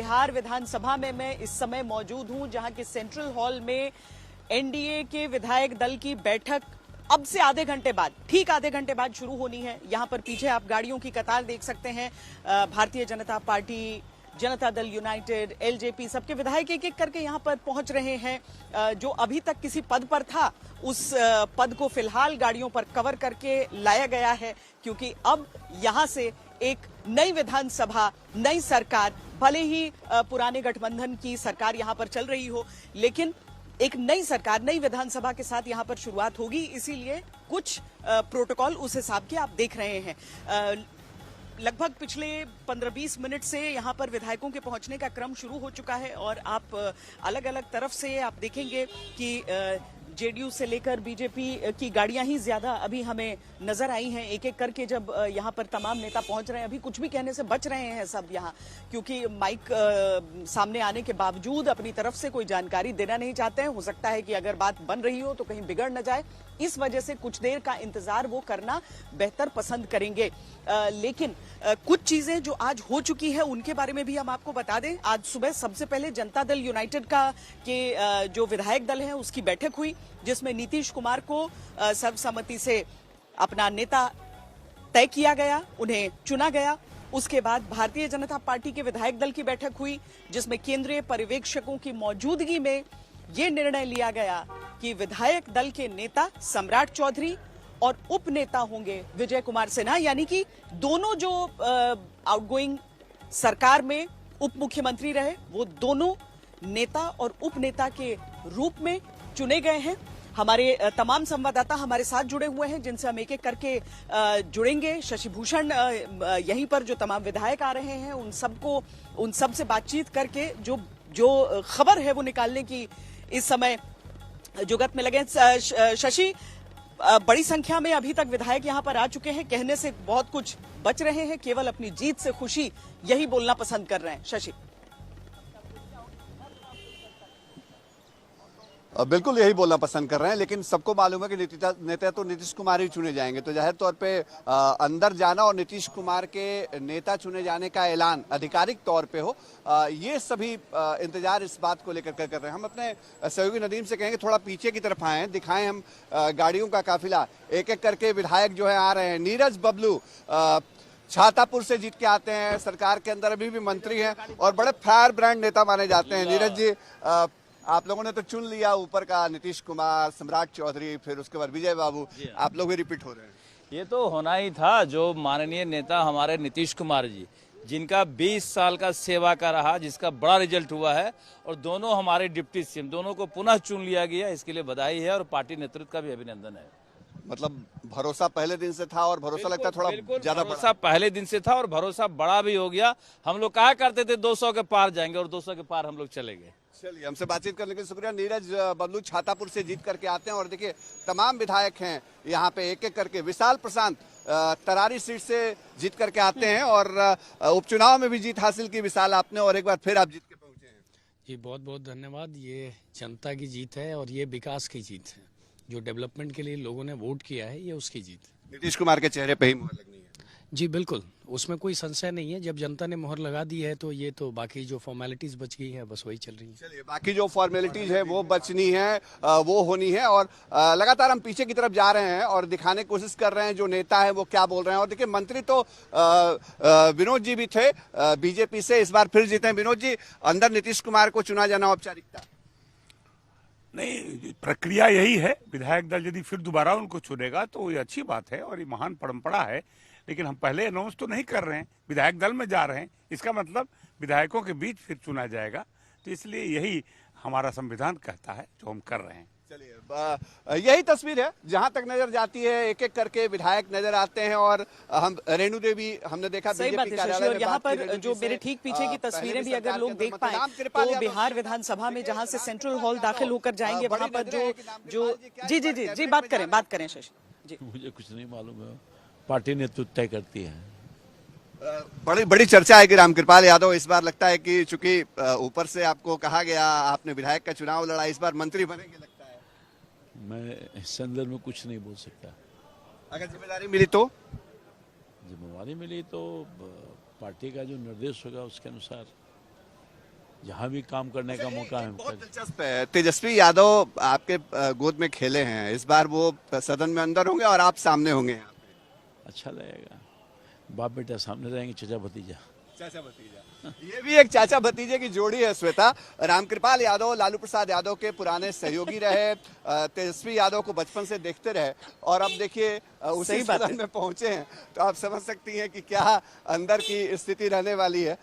बिहार विधानसभा में मैं इस समय मौजूद हूं, जहां की सेंट्रल हॉल में एनडीए के विधायक दल की बैठक अब से आधे घंटे बाद, ठीक आधे घंटे बाद शुरू होनी है। यहां पर पीछे आप गाड़ियों की कतार देख सकते हैं। Bharatiya Janata party, Janata Dal United, LJP, सबके विधायक एक एक करके यहां पर पहुंच रहे हैं। जो अभी तक किसी पद पर था, उस पद को फिलहाल गाड़ियों पर कवर करके लाया गया है, क्योंकि अब यहां से एक नई विधानसभा, नई सरकार, भले ही पुराने गठबंधन की सरकार यहां पर चल रही हो, लेकिन एक नई सरकार, नई विधानसभा के साथ यहां पर शुरुआत होगी। इसीलिए कुछ प्रोटोकॉल उस हिसाब के आप देख रहे हैं। लगभग पिछले 15-20 मिनट से यहां पर विधायकों के पहुंचने का क्रम शुरू हो चुका है और आप अलग अलग तरफ से आप देखेंगे कि जेडीयू से लेकर बीजेपी की गाड़ियां ही ज्यादा अभी हमें नजर आई हैं। एक एक करके जब यहां पर तमाम नेता पहुंच रहे हैं, अभी कुछ भी कहने से बच रहे हैं सब यहां, क्योंकि माइक सामने आने के बावजूद अपनी तरफ से कोई जानकारी देना नहीं चाहते हैं। हो सकता है कि अगर बात बन रही हो तो कहीं बिगड़ न जाए, इस वजह से कुछ देर का इंतजार वो करना बेहतर पसंद करेंगे। लेकिन कुछ चीजें जो आज हो चुकी है उनके बारे में भी हम आपको बता दें। आज सुबह सबसे पहले जनता दल यूनाइटेड के जो विधायक दल है उसकी बैठक हुई, जिसमें नीतीश कुमार को सर्वसम्मति से अपना नेता तय किया गया, उन्हें चुना गया। उसके बाद भारतीय जनता पार्टी के विधायक दल की बैठक हुई, जिसमें केंद्रीय पर्यवेक्षकों की मौजूदगी में यह निर्णय लिया गया कि विधायक दल के नेता सम्राट चौधरी और उप नेता होंगे विजय कुमार सिन्हा, यानी कि दोनों जो आउटगोइंग सरकार में उप मुख्यमंत्री रहे, वो दोनों नेता और उप नेता के रूप में चुने गए हैं। हमारे तमाम संवाददाता हमारे साथ जुड़े हुए हैं, जिनसे हम एक एक करके जुड़ेंगे। शशि भूषण यहीं पर जो तमाम विधायक आ रहे हैं उन सब से बातचीत करके जो खबर है वो निकालने की इस समय जुगत में लगे। शशि, बड़ी संख्या में अभी तक विधायक यहां पर आ चुके हैं, कहने से बहुत कुछ बच रहे हैं, केवल अपनी जीत से खुशी यही बोलना पसंद कर रहे हैं। शशि, बिल्कुल यही बोलना पसंद कर रहे हैं, लेकिन सबको मालूम है कि नेता तो नीतीश कुमार ही चुने जाएंगे, तो जाहिर तौर पे अंदर जाना और नीतीश कुमार के नेता चुने जाने का ऐलान आधिकारिक तौर पे हो, ये सभी इंतजार इस बात को लेकर कर रहे हैं। हम अपने सहयोगी नदीम से कहेंगे थोड़ा पीछे की तरफ आए, दिखाएं हम गाड़ियों का काफिला, एक एक करके विधायक जो है आ रहे हैं। नीरज बबलू छातापुर से जीत के आते हैं, सरकार के अंदर अभी भी मंत्री हैं और बड़े फायर ब्रांड नेता माने जाते हैं। नीरज जी, आप लोगों ने तो चुन लिया ऊपर का नीतीश कुमार, सम्राट चौधरी, फिर उसके बाद विजय बाबू, आप लोग भी रिपीट हो रहे हैं। ये तो होना ही था। जो माननीय नेता हमारे नीतीश कुमार जी, जिनका 20 साल का सेवा का रहा, जिसका बड़ा रिजल्ट हुआ है, और दोनों हमारे डिप्टी सीएम, दोनों को पुनः चुन लिया गया, इसके लिए बधाई है और पार्टी नेतृत्व का भी अभिनंदन है। मतलब भरोसा पहले दिन से था और भरोसा लगता थोड़ा ज्यादा, भरोसा पहले दिन से था और भरोसा बड़ा भी हो गया। हम लोग कहा करते थे 200 के पार जाएंगे और 200 के पार हम लोग चले गए। चलिए, हमसे बातचीत करने के लिए शुक्रिया। नीरज बबलू छातापुर से जीत करके आते हैं और देखिए तमाम विधायक हैं यहाँ पे, एक एक करके। विशाल प्रशांत तरारी सीट से जीत करके आते हैं और उपचुनाव में भी जीत हासिल की विशाल आपने, और एक बार फिर आप जीत के पहुंचे हैं। जी बहुत बहुत धन्यवाद। ये जनता की जीत है और ये विकास की जीत है। जो डेवलपमेंट के लिए लोगों ने वोट किया है, ये उसकी जीत है। नीतीश कुमार के चेहरे पे ही मुहर लगनी है। जी बिल्कुल, उसमें कोई संशय नहीं है। जब जनता ने मुहर लगा दी है तो ये तो बाकी जो फॉर्मेलिटीज बच गई है बस वही चल रही है। चलिए, बाकी जो फॉर्मेलिटीज है वो बचनी है, वो होनी है। और लगातार हम पीछे की तरफ जा रहे हैं और दिखाने की कोशिश कर रहे हैं जो नेता है वो क्या बोल रहे हैं। और देखिए, मंत्री तो विनोद जी भी थे बीजेपी से, इस बार फिर जीते हैं। विनोद जी, अंदर नीतीश कुमार को चुना जाना औपचारिकता नहीं, प्रक्रिया यही है। विधायक दल यदि फिर दोबारा उनको चुनेगा तो ये अच्छी बात है और ये महान परंपरा है, लेकिन हम पहले अनाउंस तो नहीं कर रहे हैं, विधायक दल में जा रहे हैं। इसका मतलब विधायकों के बीच फिर चुना जाएगा, तो इसलिए यही हमारा संविधान कहता है जो हम कर रहे हैं। चलिए, यही तस्वीर है जहां तक नजर जाती है, एक एक करके विधायक नजर आते हैं। और हम रेणु देवी हमने देखा बीजेपी कार्यालय में, यहाँ पर जो मेरे ठीक पीछे की तस्वीरें भी अगर लोग देख पाए तो बिहार विधानसभा में जहां से सेंट्रल हॉल दाखिल होकर जाएंगे वहां पर जो जी बात करें शशि जी। मुझे कुछ नहीं मालूम है, पार्टी नेतृत्व तय करती है। बड़ी चर्चा है कि रामकृपाल यादव इस बार लगता है कि चूंकि ऊपर से आपको कहा गया, आपने विधायक का चुनाव लड़ा, इस बार मंत्री बनेंगे लगता है। मैं इस संदर्भ में कुछ नहीं बोल सकता। अगर जिम्मेदारी मिली तो? जिम्मेदारी मिली तो पार्टी का जो निर्देश होगा उसके अनुसार जहाँ भी काम करने का मौका है हम बहुत करें। दिलचस्प है, तेजस्वी यादव आपके गोद में खेले हैं, इस बार वो सदन में अंदर होंगे और आप सामने होंगे यहाँ पे। अच्छा लगेगा, बाप बेटा सामने रहेंगे, चचा भतीजा। चाचा भतीजा, ये भी एक चाचा भतीजे की जोड़ी है श्वेता। रामकृपाल यादव लालू प्रसाद यादव के पुराने सहयोगी रहे, तेजस्वी यादव को बचपन से देखते रहे और अब देखिए उसी सही बात है। सदन में पहुंचे हैं, तो आप समझ सकती हैं कि क्या अंदर की स्थिति रहने वाली है।